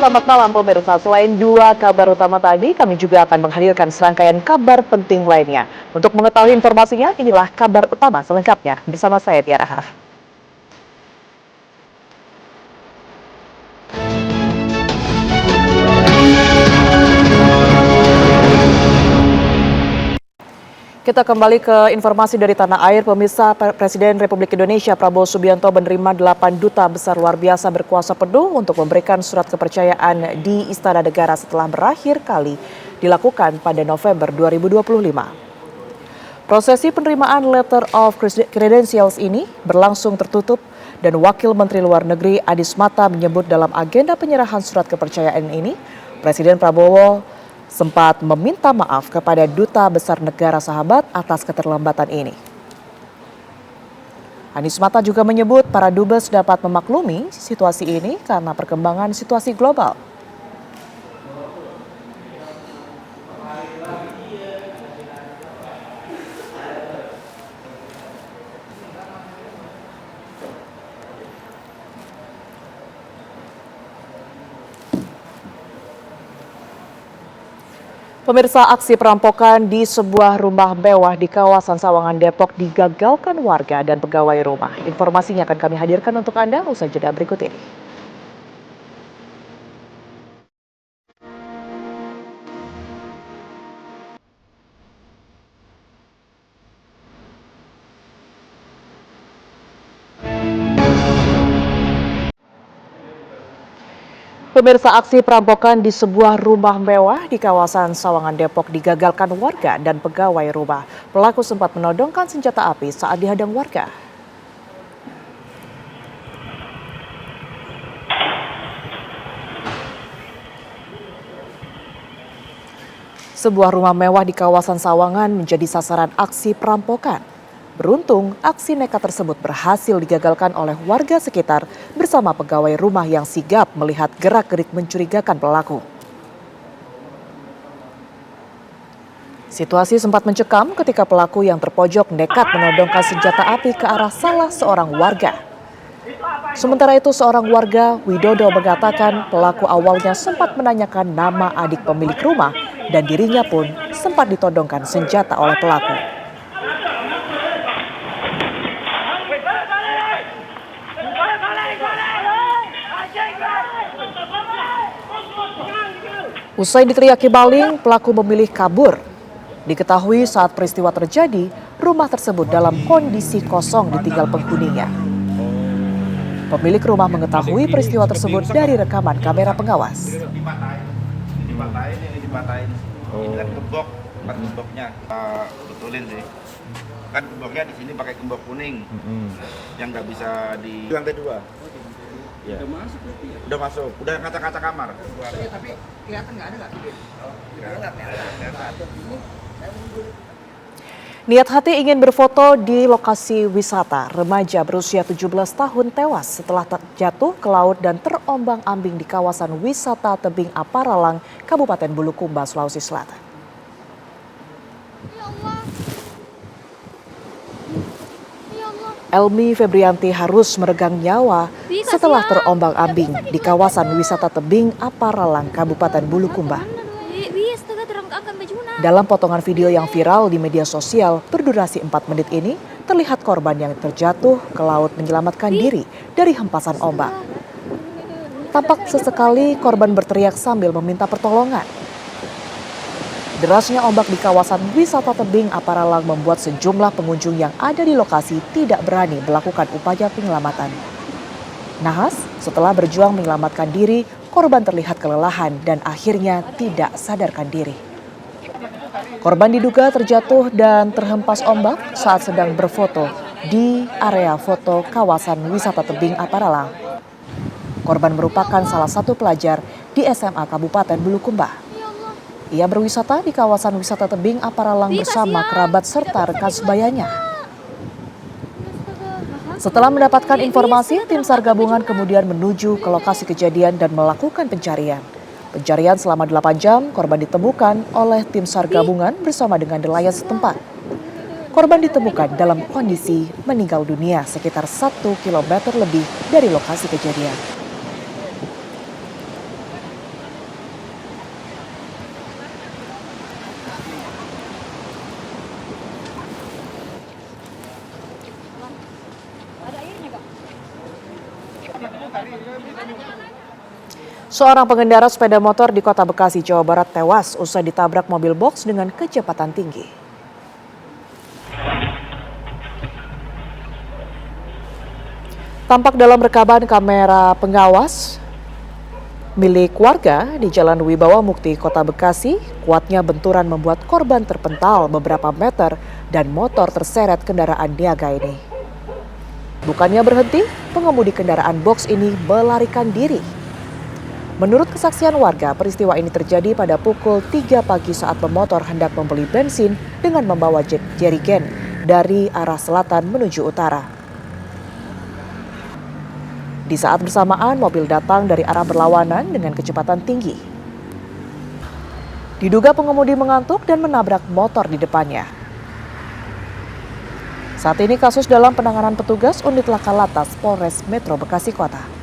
selamat malam pemirsa. Selain dua kabar utama tadi, kami juga akan menghadirkan serangkaian kabar penting lainnya. Untuk mengetahui informasinya, inilah kabar utama selengkapnya bersama saya Tiara Haf. Kita kembali ke informasi dari tanah air. Pemirsa, Presiden Republik Indonesia Prabowo Subianto menerima 8 duta besar luar biasa berkuasa penuh untuk memberikan surat kepercayaan di Istana Negara setelah berakhir kali dilakukan pada November 2025. Prosesi penerimaan Letter of Credentials ini berlangsung tertutup dan Wakil Menteri Luar Negeri Adis Mata menyebut dalam agenda penyerahan surat kepercayaan ini, Presiden Prabowo sempat meminta maaf kepada duta besar negara sahabat atas keterlambatan ini. Adis Mata juga menyebut para dubes dapat memaklumi situasi ini karena perkembangan situasi global. Pemirsa, aksi perampokan di sebuah rumah mewah di kawasan Sawangan Depok digagalkan warga dan pegawai rumah. Informasinya akan kami hadirkan untuk Anda usai jeda berikut ini. Pemirsa, aksi perampokan di sebuah rumah mewah di kawasan Sawangan Depok digagalkan warga dan pegawai rumah. Pelaku sempat menodongkan senjata api saat dihadang warga. Sebuah rumah mewah di kawasan Sawangan menjadi sasaran aksi perampokan. Beruntung, aksi nekat tersebut berhasil digagalkan oleh warga sekitar bersama pegawai rumah yang sigap melihat gerak-gerik mencurigakan pelaku. Situasi sempat mencekam ketika pelaku yang terpojok nekat menodongkan senjata api ke arah salah seorang warga. Sementara itu, seorang warga, Widodo, mengatakan pelaku awalnya sempat menanyakan nama adik pemilik rumah dan dirinya pun sempat ditodongkan senjata oleh pelaku. Usai diteriaki maling, pelaku memilih kabur. Diketahui saat peristiwa terjadi, rumah tersebut dalam kondisi kosong ditinggal penghuninya. Pemilik rumah mengetahui peristiwa tersebut dari rekaman kamera pengawas. Dipatahin. Ini kan gembok, bukan gemboknya. Betulin sih. Kan gemboknya di sini pakai gembok kuning, yang nggak bisa di lantai 2. Ya. Udah masuk, udah kaca-kaca kamar. Tapi kelihatan nggak ada nggak? Niat hati ingin berfoto di lokasi wisata. Remaja berusia 17 tahun tewas setelah jatuh ke laut dan terombang-ambing di kawasan wisata Tebing Aparalang, Kabupaten Bulukumba, Sulawesi Selatan. Elmi Febrianti harus meregang nyawa setelah terombang-ambing di kawasan wisata Tebing Aparalang, Kabupaten Bulukumba. Dalam potongan video yang viral di media sosial berdurasi 4 menit ini, terlihat korban yang terjatuh ke laut menyelamatkan diri dari hempasan ombak. Tampak sesekali korban berteriak sambil meminta pertolongan. Derasnya ombak di kawasan wisata Tebing Aparalang membuat sejumlah pengunjung yang ada di lokasi tidak berani melakukan upaya penyelamatan. Nahas, setelah berjuang menyelamatkan diri, korban terlihat kelelahan dan akhirnya tidak sadarkan diri. Korban diduga terjatuh dan terhempas ombak saat sedang berfoto di area foto kawasan wisata Tebing Aparalang. Korban merupakan salah satu pelajar di SMA Kabupaten Bulukumba. Ia berwisata di kawasan wisata Tebing Aparalang bersama kerabat serta rekan sebayanya. Setelah mendapatkan informasi, tim SAR gabungan kemudian menuju ke lokasi kejadian dan melakukan pencarian. Pencarian selama 8 jam, korban ditemukan oleh tim SAR gabungan bersama dengan nelayan setempat. Korban ditemukan dalam kondisi meninggal dunia sekitar 1 km lebih dari lokasi kejadian. Seorang pengendara sepeda motor di Kota Bekasi, Jawa Barat tewas usai ditabrak mobil box dengan kecepatan tinggi. Tampak dalam rekaman kamera pengawas milik warga di Jalan Wibawa Mukti, Kota Bekasi, kuatnya benturan membuat korban terpental beberapa meter dan motor terseret kendaraan niaga ini. Bukannya berhenti, pengemudi kendaraan box ini melarikan diri. Menurut kesaksian warga, peristiwa ini terjadi pada pukul 3 pagi saat pemotor hendak membeli bensin dengan membawa jerigen dari arah selatan menuju utara. Di saat bersamaan, mobil datang dari arah berlawanan dengan kecepatan tinggi. Diduga pengemudi mengantuk dan menabrak motor di depannya. Saat ini kasus dalam penanganan petugas unit laka lantas Polres Metro Bekasi Kota.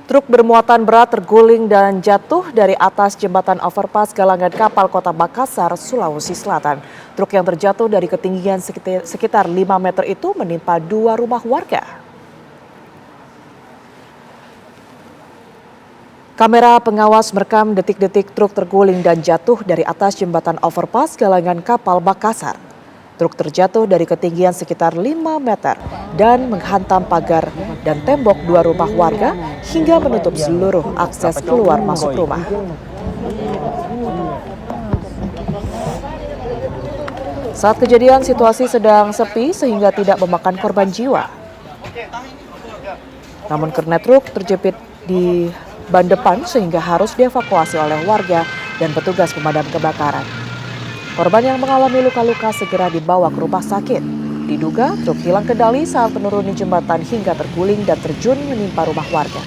Truk bermuatan berat terguling dan jatuh dari atas jembatan overpass Galangan Kapal Kota Makassar, Sulawesi Selatan. Truk yang terjatuh dari ketinggian sekitar 5 meter itu menimpa 2 rumah warga. Kamera pengawas merekam detik-detik truk terguling dan jatuh dari atas jembatan overpass Galangan Kapal Makassar. Truk terjatuh dari ketinggian sekitar 5 meter dan menghantam pagar dan tembok 2 rumah warga hingga menutup seluruh akses keluar masuk rumah. Saat kejadian, situasi sedang sepi sehingga tidak memakan korban jiwa. Namun kernet truk terjepit di ban depan sehingga harus dievakuasi oleh warga dan petugas pemadam kebakaran. Korban yang mengalami luka-luka segera dibawa ke rumah sakit. Diduga truk hilang kendali saat menuruni jembatan hingga terguling dan terjun menimpa rumah warga.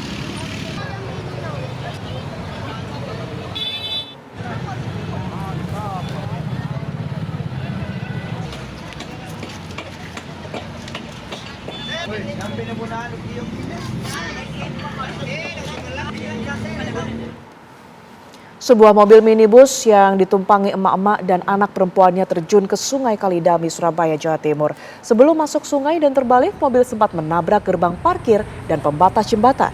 Sebuah mobil minibus yang ditumpangi emak-emak dan anak perempuannya terjun ke Sungai Kalidami, Surabaya, Jawa Timur. Sebelum masuk sungai dan terbalik, mobil sempat menabrak gerbang parkir dan pembatas jembatan.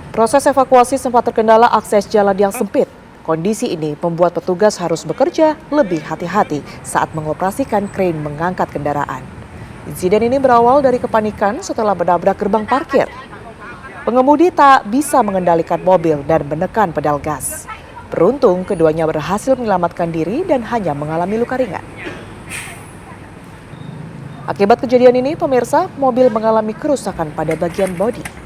Proses evakuasi sempat terkendala akses jalan yang sempit. Kondisi ini membuat petugas harus bekerja lebih hati-hati saat mengoperasikan krain mengangkat kendaraan. Insiden ini berawal dari kepanikan setelah menabrak gerbang parkir. Pengemudi tak bisa mengendalikan mobil dan menekan pedal gas. Beruntung keduanya berhasil menyelamatkan diri dan hanya mengalami luka ringan. Akibat kejadian ini, pemirsa, mobil mengalami kerusakan pada bagian bodi.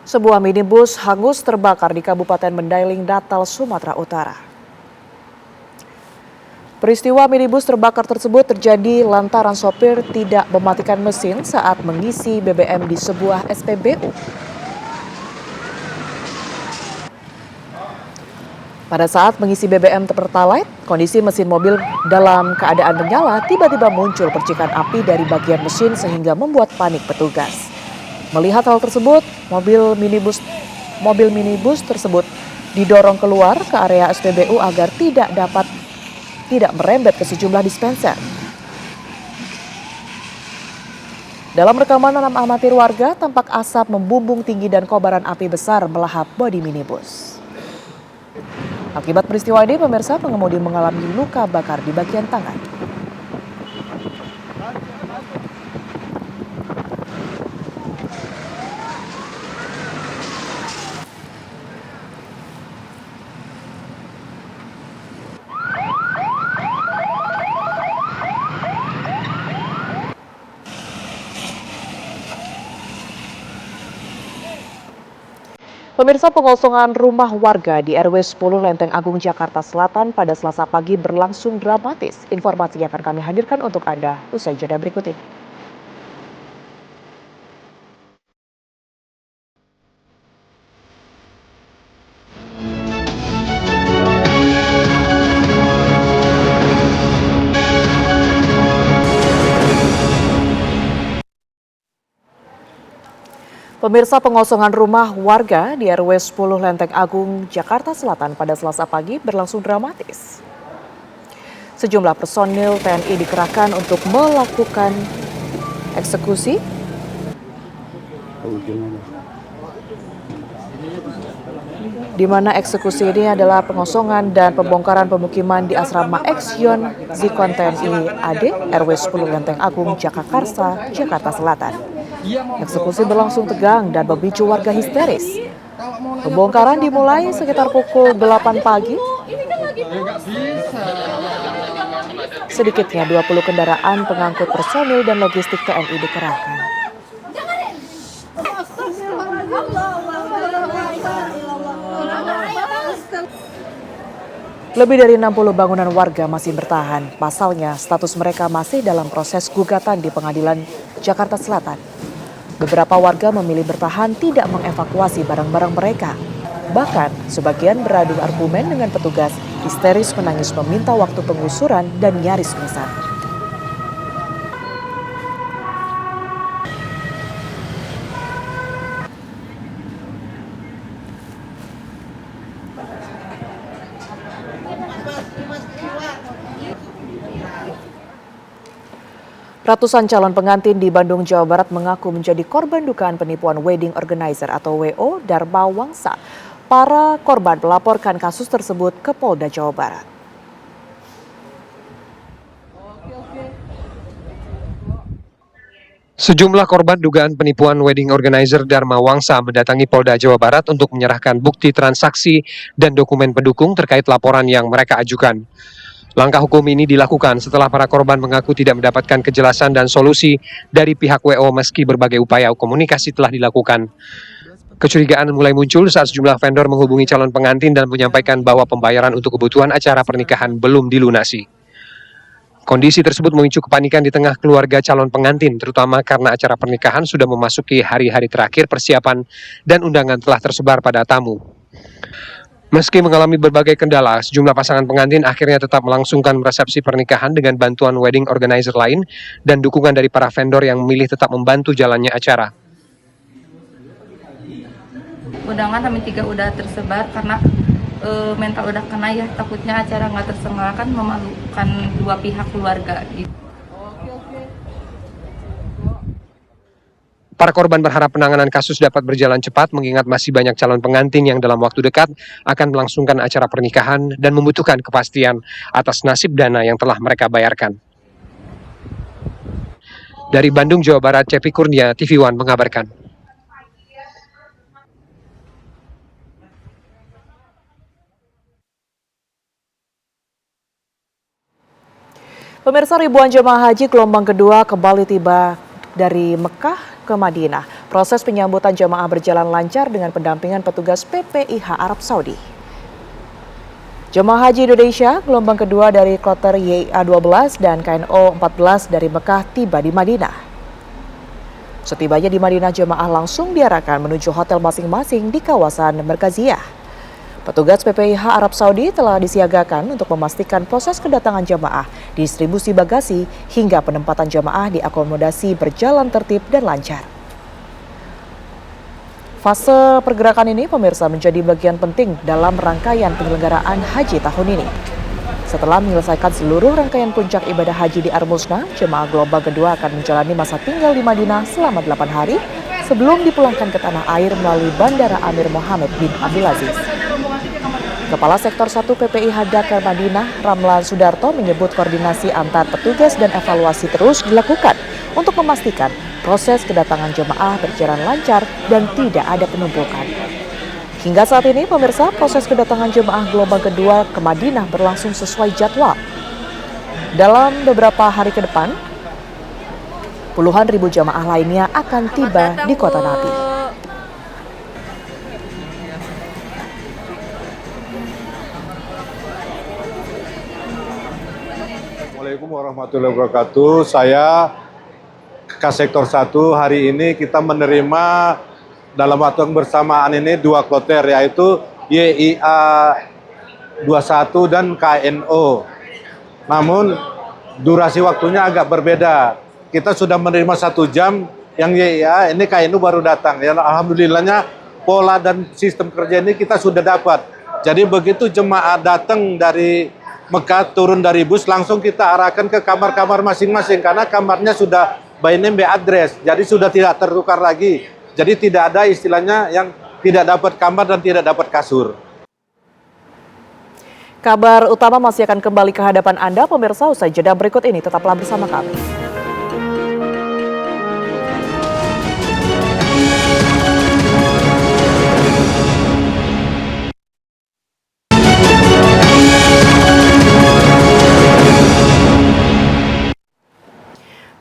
Sebuah minibus hangus terbakar di Kabupaten Mandailing, Natal, Sumatera Utara. Peristiwa minibus terbakar tersebut terjadi lantaran sopir tidak mematikan mesin saat mengisi BBM di sebuah SPBU. Pada saat mengisi BBM Pertalite, kondisi mesin mobil dalam keadaan menyala, tiba-tiba muncul percikan api dari bagian mesin sehingga membuat panik petugas. Melihat hal tersebut, mobil minibus tersebut didorong keluar ke area SPBU agar tidak merembet ke sejumlah dispenser. Dalam rekaman amatir warga, tampak asap membumbung tinggi dan kobaran api besar melahap bodi minibus. Akibat peristiwa ini, pemirsa, pengemudi mengalami luka bakar di bagian tangan. Pemirsa, pengosongan rumah warga di RW 10 Lenteng Agung, Jakarta Selatan pada Selasa pagi berlangsung dramatis. Informasinya akan kami hadirkan untuk Anda usai jeda berikut ini. Pemirsa, pengosongan rumah warga di RW 10 Lenteng Agung, Jakarta Selatan pada Selasa pagi berlangsung dramatis. Sejumlah personil TNI dikerahkan untuk melakukan eksekusi. Di mana eksekusi ini adalah pengosongan dan pembongkaran pemukiman di asrama Eksyon Zikon TNI AD RW 10 Lenteng Agung, Jagakarsa, Jakarta Selatan. Eksekusi berlangsung tegang dan memicu warga histeris. Pembongkaran dimulai sekitar pukul 8 pagi. Sedikitnya 20 kendaraan pengangkut personil dan logistik TNI dikerahkan. Lebih dari 60 bangunan warga masih bertahan. Pasalnya, status mereka masih dalam proses gugatan di Pengadilan Jakarta Selatan. Beberapa warga memilih bertahan tidak mengevakuasi barang-barang mereka. Bahkan, sebagian beradu argumen dengan petugas, histeris menangis meminta waktu penggusuran dan nyaris pingsan. Ratusan calon pengantin di Bandung, Jawa Barat mengaku menjadi korban dugaan penipuan wedding organizer atau WO Dharma Wangsa. Para korban melaporkan kasus tersebut ke Polda Jawa Barat. Sejumlah korban dugaan penipuan wedding organizer Dharma Wangsa mendatangi Polda Jawa Barat untuk menyerahkan bukti transaksi dan dokumen pendukung terkait laporan yang mereka ajukan. Langkah hukum ini dilakukan setelah para korban mengaku tidak mendapatkan kejelasan dan solusi dari pihak WO meski berbagai upaya komunikasi telah dilakukan. Kecurigaan mulai muncul saat sejumlah vendor menghubungi calon pengantin dan menyampaikan bahwa pembayaran untuk kebutuhan acara pernikahan belum dilunasi. Kondisi tersebut memicu kepanikan di tengah keluarga calon pengantin, terutama karena acara pernikahan sudah memasuki hari-hari terakhir persiapan dan undangan telah tersebar pada tamu. Meski mengalami berbagai kendala, sejumlah pasangan pengantin akhirnya tetap melangsungkan resepsi pernikahan dengan bantuan wedding organizer lain dan dukungan dari para vendor yang memilih tetap membantu jalannya acara. Undangan H-3 udah tersebar karena mental udah kena ya, takutnya acara nggak terselenggarakan memalukan dua pihak keluarga gitu. Para korban berharap penanganan kasus dapat berjalan cepat mengingat masih banyak calon pengantin yang dalam waktu dekat akan melangsungkan acara pernikahan dan membutuhkan kepastian atas nasib dana yang telah mereka bayarkan. Dari Bandung, Jawa Barat, Cepi Kurnia, TV One mengabarkan. Pemirsa, ribuan jemaah haji gelombang kedua kembali tiba dari Mekah ke Madinah. Proses penyambutan jemaah berjalan lancar dengan pendampingan petugas PPIH Arab Saudi. Jemaah haji Indonesia gelombang kedua dari kloter YIA 12 dan KNO 14 dari Mekah tiba di Madinah. Setibanya di Madinah, jemaah langsung diarahkan menuju hotel masing-masing di kawasan Merkaziyah. Petugas PPIH Arab Saudi telah disiagakan untuk memastikan proses kedatangan jemaah, distribusi bagasi, hingga penempatan jemaah di akomodasi berjalan tertib dan lancar. Fase pergerakan ini, pemirsa, menjadi bagian penting dalam rangkaian penyelenggaraan haji tahun ini. Setelah menyelesaikan seluruh rangkaian puncak ibadah haji di Ar-Musna, jemaah gelombang kedua akan menjalani masa tinggal di Madinah selama 8 hari sebelum dipulangkan ke tanah air melalui Bandara Amir Mohammed bin Abdulaziz. Kepala Sektor 1 PPIH Dakar Madinah, Ramlan Sudarto, menyebut koordinasi antar petugas dan evaluasi terus dilakukan untuk memastikan proses kedatangan jemaah berjalan lancar dan tidak ada penumpukan. Hingga saat ini, pemirsa, proses kedatangan jemaah gelombang kedua ke Madinah berlangsung sesuai jadwal. Dalam beberapa hari ke depan, puluhan ribu jemaah lainnya akan tiba di kota Nabi. Assalamualaikum warahmatullahi wabarakatuh. Saya Sektor 1 hari ini kita menerima dalam waktu yang bersamaan ini 2 kloter, yaitu YIA 21 dan KNO. Namun durasi waktunya agak berbeda. Kita sudah menerima 1 jam, yang YIA ini KNO baru datang. Ya, alhamdulillahnya pola dan sistem kerja ini kita sudah dapat. Jadi begitu jemaah datang dari Mekah, turun dari bus, langsung kita arahkan ke kamar-kamar masing-masing karena kamarnya sudah by name by address, jadi sudah tidak tertukar lagi. Jadi tidak ada istilahnya yang tidak dapat kamar dan tidak dapat kasur. Kabar utama masih akan kembali ke hadapan Anda, pemirsa, usai jeda berikut ini. Tetaplah bersama kami.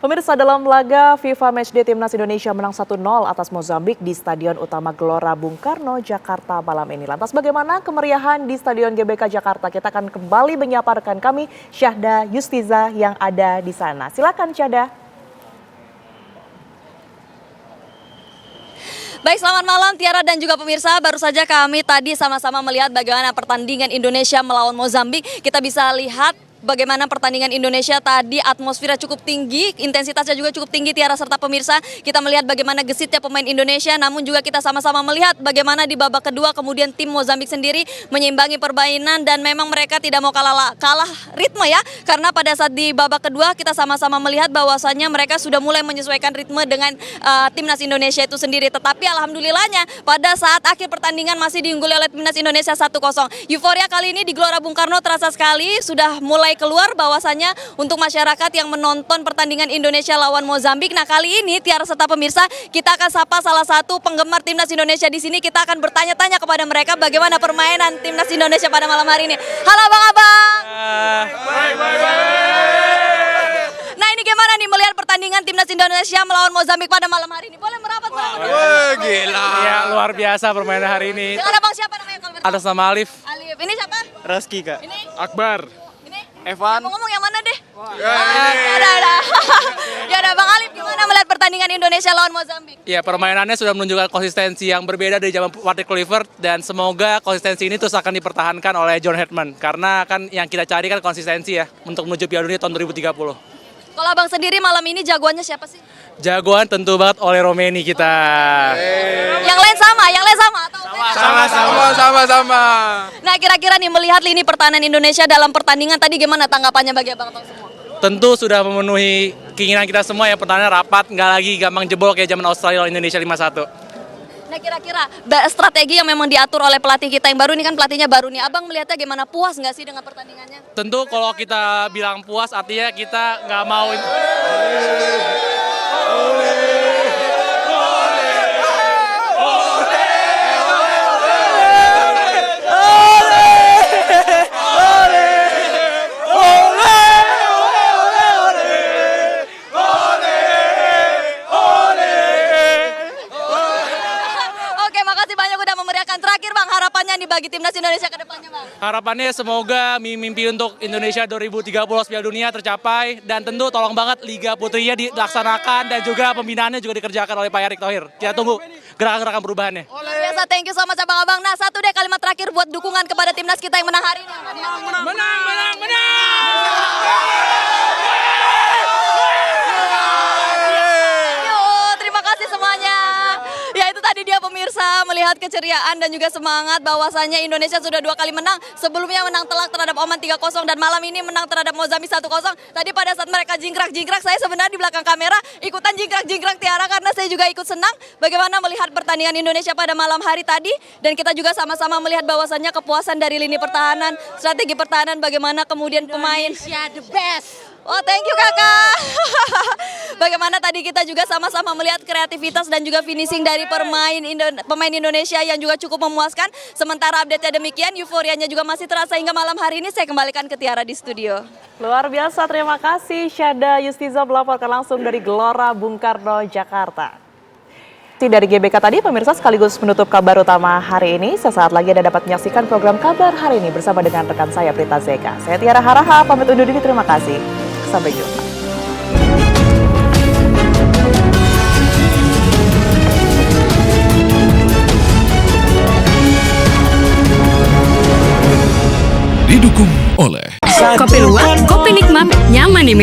Pemirsa, dalam laga FIFA Matchday Timnas Indonesia menang 1-0 atas Mozambik di Stadion Utama Gelora Bung Karno, Jakarta malam ini. Lantas bagaimana kemeriahan di Stadion GBK Jakarta? Kita akan kembali menyapa rekan kami, Syahda Yustiza yang ada di sana. Silakan Syahda. Baik, selamat malam Tiara dan juga pemirsa. Baru saja kami tadi sama-sama melihat bagaimana pertandingan Indonesia melawan Mozambik. Kita bisa lihat bagaimana pertandingan Indonesia tadi, atmosfernya cukup tinggi, intensitasnya juga cukup tinggi Tiara serta pemirsa. Kita melihat bagaimana gesitnya pemain Indonesia, namun juga kita sama-sama melihat bagaimana di babak kedua kemudian tim Mozambik sendiri menyeimbangi permainan dan memang mereka tidak mau kalah ritme ya. Karena pada saat di babak kedua kita sama-sama melihat bahwasannya mereka sudah mulai menyesuaikan ritme dengan timnas Indonesia itu sendiri. Tetapi alhamdulillahnya pada saat akhir pertandingan masih diungguli oleh timnas Indonesia 1-0. Euforia kali ini di Gelora Bung Karno terasa sekali, sudah mulai keluar bahwasannya untuk masyarakat yang menonton pertandingan Indonesia lawan Mozambik. Nah, kali ini Tiara serta pemirsa, kita akan sapa salah satu penggemar timnas Indonesia di sini. Kita akan bertanya-tanya kepada mereka bagaimana permainan timnas Indonesia pada malam hari ini. Halo abang-abang. Nah, ini gimana nih melihat pertandingan timnas Indonesia melawan Mozambik pada malam hari ini? Boleh merapat Bang? Gila. Ya, luar biasa permainan hari ini. Dengan abang siapa namanya kalau bertahu? Atas nama Alif. Alif. Ini siapa? Reski, Kak. Ini Akbar. ini Evan. ngomong yang mana deh? Ya udah Bang Alif, gimana melihat pertandingan Indonesia lawan Mozambik? Ya, permainannya sudah menunjukkan konsistensi yang berbeda dari zaman Patrick Kluivert dan semoga konsistensi ini terus akan dipertahankan oleh John Hedman karena kan yang kita cari kan konsistensi ya untuk menuju Piala Dunia tahun 2030. Kalau abang sendiri malam ini jagoannya siapa sih? Jagoan tentu banget oleh Romeni kita. Yang lain sama atau beda? Sama. Nah, kira-kira nih melihat lini pertahanan Indonesia dalam pertandingan tadi gimana tanggapannya bagi abang-abang semua? Tentu sudah memenuhi keinginan kita semua ya, pertahanan rapat, nggak lagi gampang jebol kayak zaman Australia lawan Indonesia 5-1. Nah, kira-kira strategi yang memang diatur oleh pelatih kita yang baru ini kan pelatihnya baru nih. Abang melihatnya gimana? Puas nggak sih dengan pertandingannya? Tentu kalau kita bilang puas artinya kita nggak mau. Oke, makasih banyak udah memeriahkan. Terakhir Bang, harapannya nih bagi timnas Indonesia ke depannya Bang? Harapannya semoga mimpi untuk Indonesia 2030 Piala Dunia tercapai dan tentu tolong banget Liga Putrinya dilaksanakan dan juga pembinaannya juga dikerjakan oleh Pak Erick Thohir. Kita tunggu gerakan-gerakan perubahannya. Luar biasa, thank you so much abang-abang. Nah, satu deh kalimat terakhir buat dukungan kepada timnas kita yang menang hari ini. Terima kasih semuanya. Ya, itu tadi dia pemirsa melihat keceriaan dan juga semangat bahwasannya Indonesia sudah 2 kali menang. Sebelumnya menang telak terhadap Oman 3-0 dan malam ini menang terhadap Mozambik 1-0. Tadi pada saat mereka jingkrak-jingkrak, saya sebenarnya di belakang kamera ikutan jingkrak-jingkrak Tiara karena saya juga ikut senang bagaimana melihat pertandingan Indonesia pada malam hari tadi dan kita juga sama-sama melihat bahwasannya kepuasan dari lini pertahanan, strategi pertahanan bagaimana kemudian pemain Indonesia the best. Oh, thank you kakak. Bagaimana tadi kita juga sama-sama melihat kreativitas dan juga finishing dari pemain Indonesia yang juga cukup memuaskan. Sementara update-nya demikian, euforianya juga masih terasa hingga malam hari ini. Saya kembalikan ke Tiara di studio. Luar biasa, terima kasih Syahda Yustiza melaporkan langsung dari Gelora Bung Karno, Jakarta. Dari GBK tadi, pemirsa, sekaligus menutup kabar utama hari ini. Sesaat lagi Anda dapat menyaksikan program kabar hari ini bersama dengan rekan saya Prita Zeka. Saya Tiara Haraha, pamit undur diri, terima kasih. Sampai jumpa.